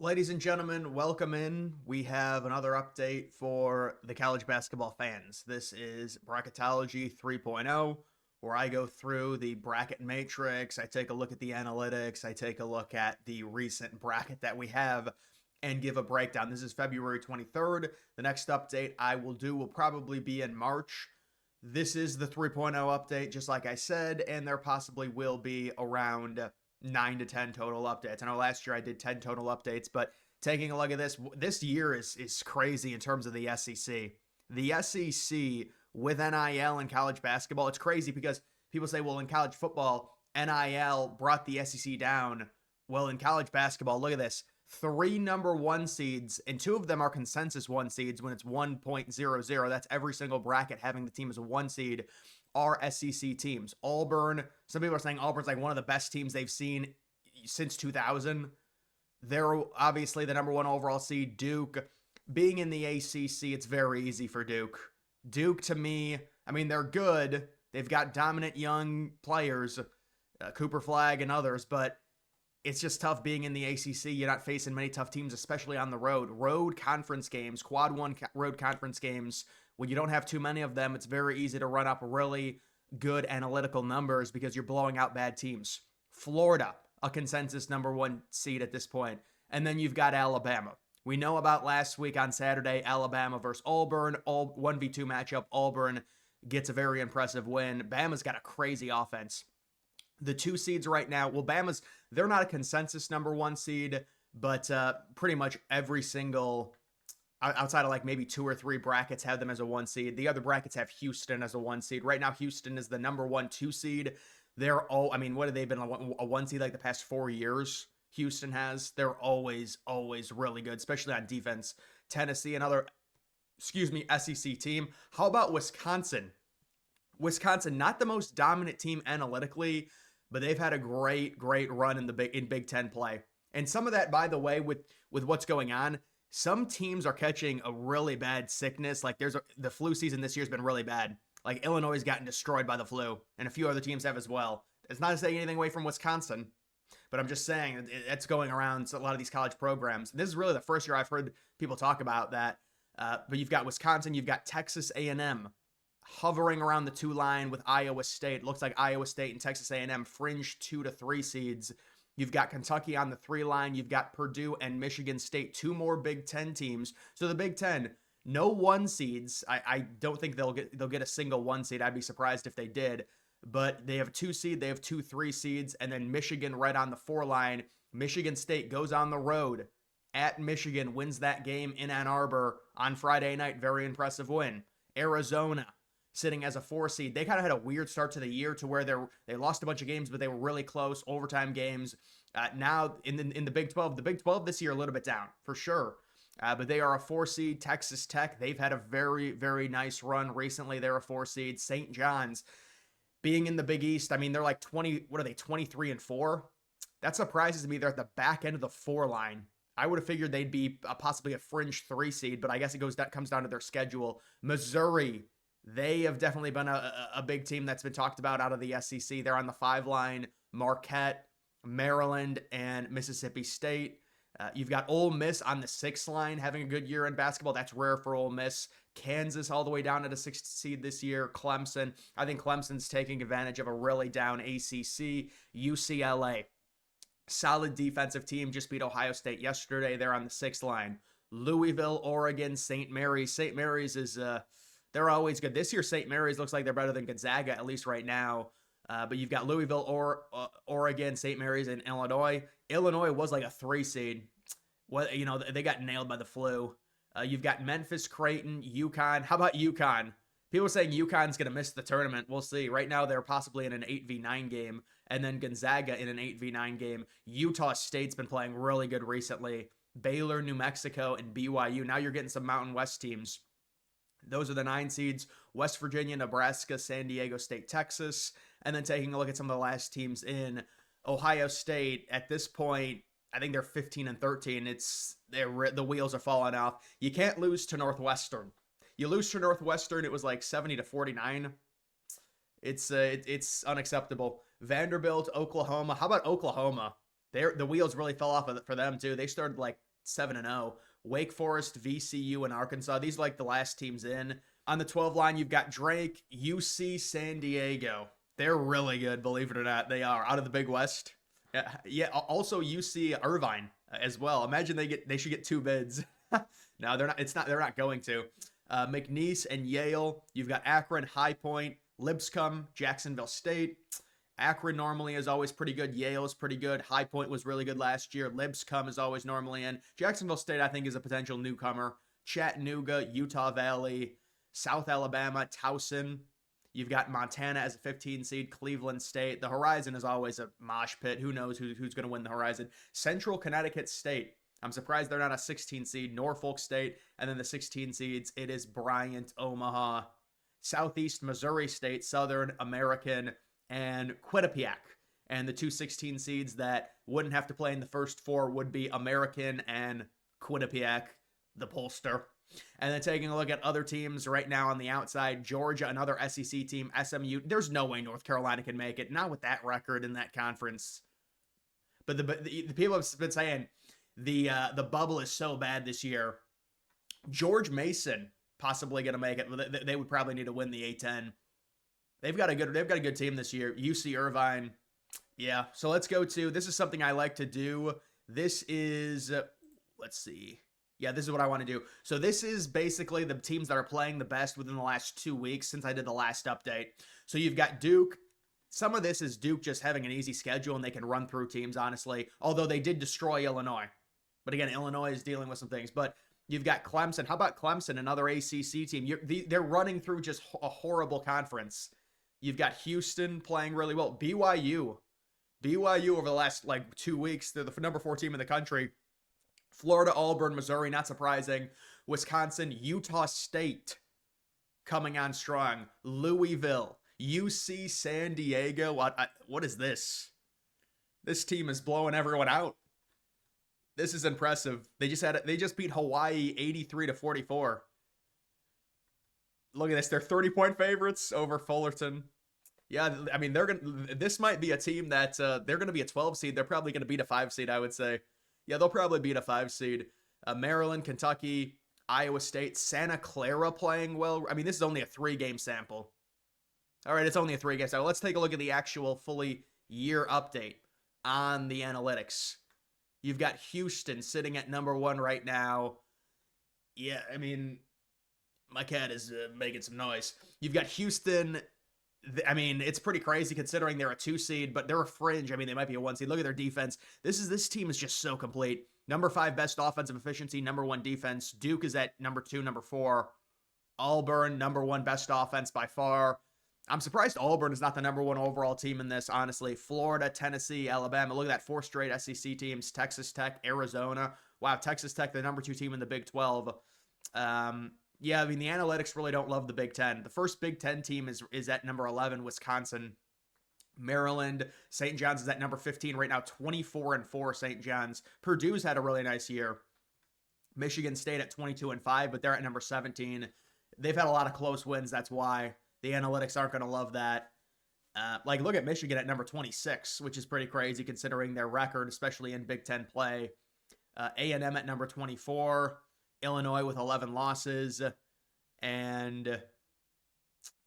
Ladies and gentlemen, welcome in. We have another update for the college basketball fans. This is Bracketology 3.0, where I go through the bracket matrix. I take a look at the analytics. I take a look at the recent bracket that we have and give a breakdown. This is February 23rd. The next update I will do will probably be in March. This is the 3.0 update, just like I said, and there possibly will be around 9 to 10 total updates. I know last year I did 10 total updates, but taking a look at this year is crazy in terms of the SEC. The SEC with NIL in college basketball, it's crazy because people say, well, in college football, NIL brought the SEC down. Well, in college basketball, look at this. Three number one seeds, and two of them are consensus one seeds when it's 1.00. That's every single bracket having the team as a one seed are SEC teams. Auburn, some people are saying Auburn's like one of the best teams they've seen since 2000. They're obviously the number one overall seed. Duke, being in the ACC, it's very easy for Duke. Duke, to me, I mean, they're good. They've got dominant young players, Cooper Flag and others, but it's just tough being in the ACC. You're not facing many tough teams, especially on the road. Road conference games, quad one road conference games, when you don't have too many of them, it's very easy to run up really good analytical numbers because you're blowing out bad teams. Florida, a consensus number one seed at this point. And then you've got Alabama. We know about last week on Saturday, Alabama versus Auburn, 1v2 matchup. Auburn gets a very impressive win. Bama's got a crazy offense. The two seeds right now, well, they're not a consensus number one seed, but pretty much every single, outside of like maybe two or three brackets, have them as a one seed. The other brackets have Houston as a one seed. Right now, Houston is the number 1-2 seed. They're all, I mean, what have they been, a one seed like the past 4 years? Houston has. They're always really good, especially on defense. Tennessee, another, SEC team. How about Wisconsin? Wisconsin, not the most dominant team analytically, but they've had a great run in Big Ten play. And some of that, by the way, with what's going on, some teams are catching a really bad sickness. Like the flu season this year has been really bad. Like Illinois has gotten destroyed by the flu, and a few other teams have as well. It's not to say anything away from Wisconsin, but I'm just saying it's going around a lot of these college programs. This is really the first year I've heard people talk about that. But you've got Wisconsin, you've got Texas A&M hovering around the 2 line with Iowa State. Looks like Iowa State and Texas A&M fringe 2 to 3 seeds. You've got Kentucky on the 3 line. You've got Purdue and Michigan State, 2 more Big Ten teams. So the Big Ten, no 1 seeds. I don't think they'll get a single 1 seed. I'd be surprised if they did. But they have 2 seed, they have 2 3 seeds, and then Michigan right on the 4 line. Michigan State goes on the road at Michigan, wins that game in Ann Arbor on Friday night. Very impressive win. Arizona sitting as a 4 seed. They kind of had a weird start to the year to where they lost a bunch of games, but they were really close, overtime games. Now in the Big 12, the Big 12 this year a little bit down for sure. But they are a 4 seed. Texas Tech, they've had a very nice run recently. They're a 4 seed. St. John's being in the Big East, I mean, they're like 20, what are they, 23-4? That surprises me. They're at the back end of the 4 line. I would have figured they'd be possibly a fringe 3 seed, but I guess that comes down to their schedule. Missouri, they have definitely been a big team that's been talked about out of the SEC. They're on the 5 line. Marquette, Maryland, and Mississippi State. You've got Ole Miss on the 6 line having a good year in basketball. That's rare for Ole Miss. Kansas all the way down at a 6th seed this year. Clemson. I think Clemson's taking advantage of a really down ACC. UCLA. Solid defensive team. Just beat Ohio State yesterday. They're on the 6th line. Louisville, Oregon, St. Mary's. St. Mary's is, they're always good. This year, St. Mary's looks like they're better than Gonzaga, at least right now. But you've got Louisville, Oregon, St. Mary's, and Illinois. Illinois was like a 3 seed. Well, they got nailed by the flu. You've got Memphis, Creighton, UConn. How about UConn? People are saying UConn's going to miss the tournament. We'll see. Right now, they're possibly in an 8v9 game, and then Gonzaga in an 8v9 game. Utah State's been playing really good recently. Baylor, New Mexico, and BYU. Now you're getting some Mountain West teams. Those are the 9 seeds. West Virginia, Nebraska, San Diego State, Texas. And then taking a look at some of the last teams in Ohio State. At this point, I think they're 15-13. The wheels are falling off. You can't lose to Northwestern. You lose to Northwestern, it was like 70-49. It's unacceptable. Vanderbilt, Oklahoma. How about Oklahoma? The wheels really fell off for them too. They started like 7-0. Wake Forest, VCU, and Arkansas. These are like the last teams in. On the 12 line, you've got Drake, UC San Diego. They're really good, believe it or not. They are out of the Big West. Yeah. Also UC Irvine as well. Imagine they should get 2 bids. No, they're not. It's not. They're not going to. McNeese and Yale. You've got Akron, High Point, Lipscomb, Jacksonville State. Akron normally is always pretty good. Yale is pretty good. High Point was really good last year. Lipscomb is always normally in. Jacksonville State, I think, is a potential newcomer. Chattanooga, Utah Valley, South Alabama, Towson. You've got Montana as a 15 seed, Cleveland State. The Horizon is always a mosh pit. Who knows who's going to win the Horizon? Central Connecticut State. I'm surprised they're not a 16 seed. Norfolk State. And then the 16 seeds, it is Bryant, Omaha, Southeast Missouri State, Southern American, and Quinnipiac. And the 2 16 seeds that wouldn't have to play in the first 4 would be American and Quinnipiac, the pollster. And then taking a look at other teams right now on the outside, Georgia, another SEC team, SMU. There's no way North Carolina can make it, not with that record in that conference. But the people have been saying the bubble is so bad this year. George Mason possibly going to make it. They would probably need to win the A10. They've got a good team this year. UC Irvine. Yeah. So let's go to, this is something I like to do. This is, let's see. Yeah, this is what I want to do. So this is basically the teams that are playing the best within the last 2 weeks since I did the last update. So you've got Duke. Some of this is Duke just having an easy schedule and they can run through teams, honestly. Although they did destroy Illinois. But again, Illinois is dealing with some things. But you've got Clemson. How about Clemson, another ACC team? They're running through just a horrible conference. You've got Houston playing really well. BYU over the last 2 weeks, they're the number 4 team in the country. Florida, Auburn, Missouri, not surprising. Wisconsin, Utah State coming on strong. Louisville, UC San Diego. What is this? This team is blowing everyone out. This is impressive. They just beat Hawaii 83-44. Look at this. They're 30-point favorites over Fullerton. Yeah, I mean, this might be a team that they're going to be a 12 seed. They're probably going to beat a 5 seed, I would say. Yeah, they'll probably beat a 5 seed. Maryland, Kentucky, Iowa State, Santa Clara playing well. I mean, this is only a 3-game sample. All right, it's only a 3-game sample. Let's take a look at the actual fully year update on the analytics. You've got Houston sitting at number 1 right now. Yeah, I mean, my cat is making some noise. You've got Houston. I mean, it's pretty crazy considering they're a 2 seed, but they're a fringe. I mean, they might be a 1 seed. Look at their defense. This team is just so complete. Number 5 best offensive efficiency, number 1 defense. Duke is at number 2, number 4. Auburn, number 1 best offense by far. I'm surprised Auburn is not the number 1 overall team in this, honestly. Florida, Tennessee, Alabama. Look at that, 4 straight SEC teams. Texas Tech, Arizona. Wow, Texas Tech, the number 2 team in the Big 12. Yeah, I mean, the analytics really don't love the Big Ten. The first Big Ten team is at number 11, Wisconsin. Maryland, St. John's is at number 15 right now, 24-4 St. John's. Purdue's had a really nice year. Michigan State at 22-5, but they're at number 17. They've had a lot of close wins. That's why the analytics aren't going to love that. Look at Michigan at number 26, which is pretty crazy considering their record, especially in Big Ten play. A&M at number 24. Illinois with 11 losses. And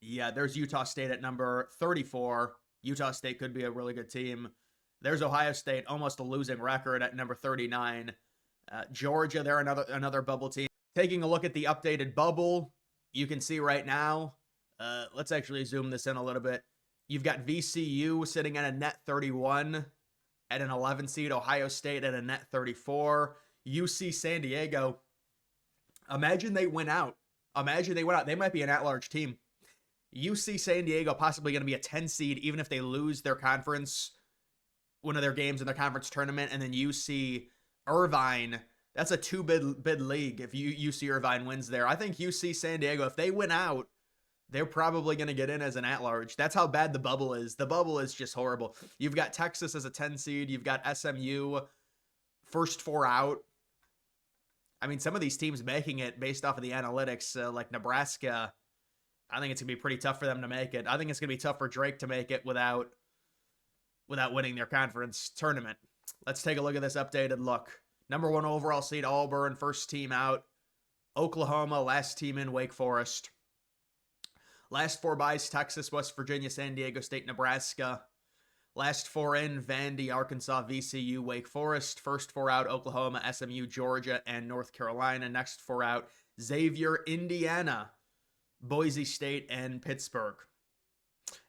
yeah, there's Utah State at number 34. Utah State could be a really good team. There's Ohio State, almost a losing record at number 39. Georgia, they're another bubble team. Taking a look at the updated bubble, you can see right now, let's actually zoom this in a little bit. You've got VCU sitting at a net 31 at an 11 seed. Ohio State at a net 34. UC San Diego, imagine they win out. They might be an at-large team. UC San Diego possibly going to be a 10 seed even if they lose their conference, one of their games in their conference tournament. And then UC Irvine, that's a 2-bid league if UC Irvine wins there. I think UC San Diego, if they win out, they're probably going to get in as an at-large. That's how bad the bubble is. The bubble is just horrible. You've got Texas as a 10 seed. You've got SMU, first 4 out. I mean, some of these teams making it based off of the analytics, like Nebraska, I think it's going to be pretty tough for them to make it. I think it's going to be tough for Drake to make it without winning their conference tournament. Let's take a look at this updated look. Number 1 overall seed Auburn, first team out. Oklahoma, last team in Wake Forest. Last 4 byes, Texas, West Virginia, San Diego State, Nebraska. Last 4 in, Vandy, Arkansas, VCU, Wake Forest. First 4 out, Oklahoma, SMU, Georgia, and North Carolina. Next 4 out, Xavier, Indiana, Boise State, and Pittsburgh.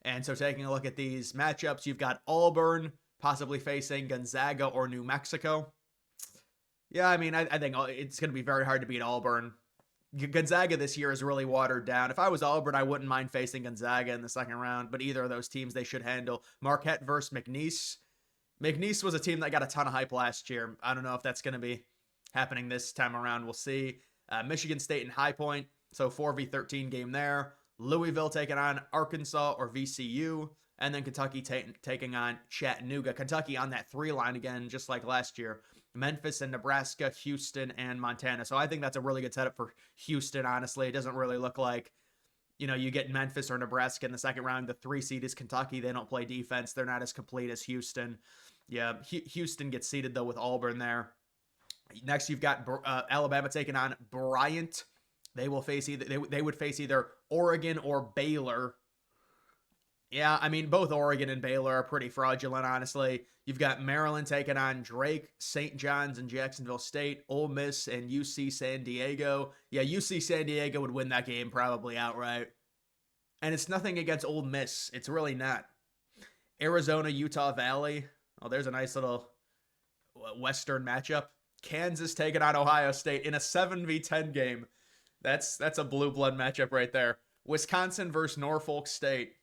And so taking a look at these matchups, you've got Auburn possibly facing Gonzaga or New Mexico. Yeah, I mean, I think it's going to be very hard to beat Auburn. Gonzaga this year is really watered down. If I was Auburn, I wouldn't mind facing Gonzaga in the second round, but either of those teams they should handle. Marquette versus McNeese. McNeese was a team that got a ton of hype last year. I don't know if that's going to be happening this time around. We'll see. Michigan State and High Point, so 4v13 game there. Louisville taking on Arkansas or VCU, and then Kentucky taking on Chattanooga. Kentucky on that 3 line again, just like last year. Memphis and Nebraska, Houston and Montana. So I think that's a really good setup for Houston, honestly. It doesn't really look like, you get Memphis or Nebraska in the second round. The 3 seed is Kentucky. They don't play defense. They're not as complete as Houston. Yeah, Houston gets seeded, though, with Auburn there. Next, you've got Alabama taking on Bryant. They will face they would face either Oregon or Baylor. Yeah, I mean, both Oregon and Baylor are pretty fraudulent, honestly. You've got Maryland taking on Drake, St. John's and Jacksonville State, Ole Miss and UC San Diego. Yeah, UC San Diego would win that game probably outright. And it's nothing against Ole Miss. It's really not. Arizona, Utah Valley. Oh, there's a nice little Western matchup. Kansas taking on Ohio State in a 7v10 game. That's a blue blood matchup right there. Wisconsin versus Norfolk State.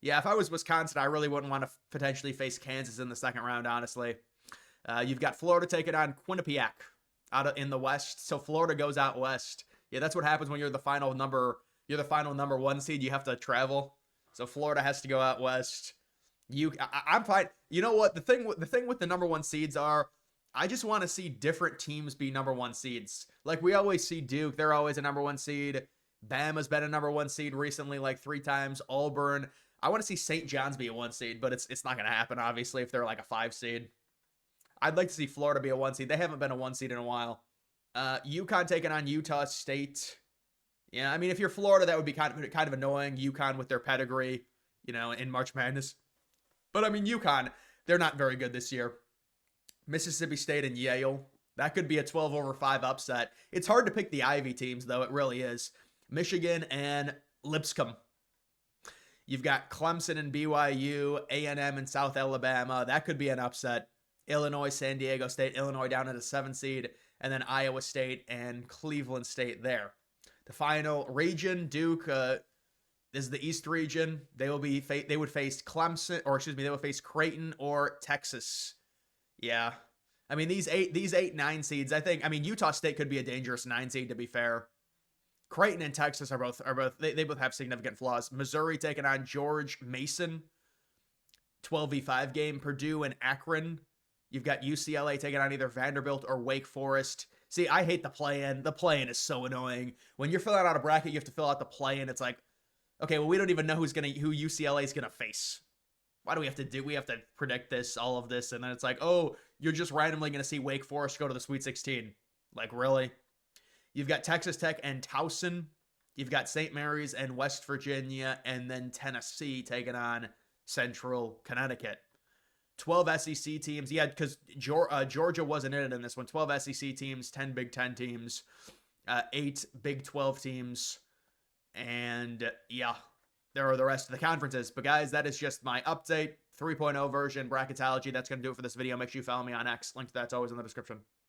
Yeah, if I was Wisconsin, I really wouldn't want to potentially face Kansas in the second round, honestly. You've got Florida taking on Quinnipiac in the West. So Florida goes out west. Yeah, that's what happens when you're the final number 1 seed. You have to travel. So Florida has to go out west. I'm fine. You know what? The thing with the number 1 seeds are, I just want to see different teams be number 1 seeds. Like we always see Duke, they're always a number 1 seed. Bama's been a number 1 seed recently, like 3 times. Auburn. I want to see St. John's be a 1 seed, but it's not going to happen, obviously, if they're like a 5 seed. I'd like to see Florida be a 1 seed. They haven't been a 1 seed in a while. UConn taking on Utah State. Yeah, I mean, if you're Florida, that would be kind of annoying. UConn with their pedigree, in March Madness. But I mean, UConn, they're not very good this year. Mississippi State and Yale. That could be a 12/5 upset. It's hard to pick the Ivy teams, though. It really is. Michigan and Lipscomb. You've got Clemson and BYU, A&M and South Alabama. That could be an upset. Illinois, San Diego State, Illinois down at a 7 seed, and then Iowa State and Cleveland State there. The final region, Duke, is the East region. They would face Clemson, or excuse me, they would face Creighton or Texas. Yeah. I mean, these 8-9 seeds, Utah State could be a dangerous 9 seed, to be fair. Creighton and Texas are both they both have significant flaws. Missouri taking on George Mason, 12v5 game. Purdue and Akron. You've got UCLA taking on either Vanderbilt or Wake Forest. See, I hate the play-in. The play-in is so annoying. When you're filling out a bracket, you have to fill out the play-in. It's like, okay, well, we don't even know who UCLA is gonna face. Why do we have to predict this, all of this, and then it's like, oh, you're just randomly gonna see Wake Forest go to the Sweet 16. Like, really? You've got Texas Tech and Towson. You've got St. Mary's and West Virginia, and then Tennessee taking on Central Connecticut. 12 SEC teams. Yeah, because Georgia wasn't in it in this one. 12 SEC teams, 10 Big Ten teams, 8 Big 12 teams, and yeah, there are the rest of the conferences. But guys, that is just my update. 3.0 version, Bracketology. That's going to do it for this video. Make sure you follow me on X. Link to that's always in the description.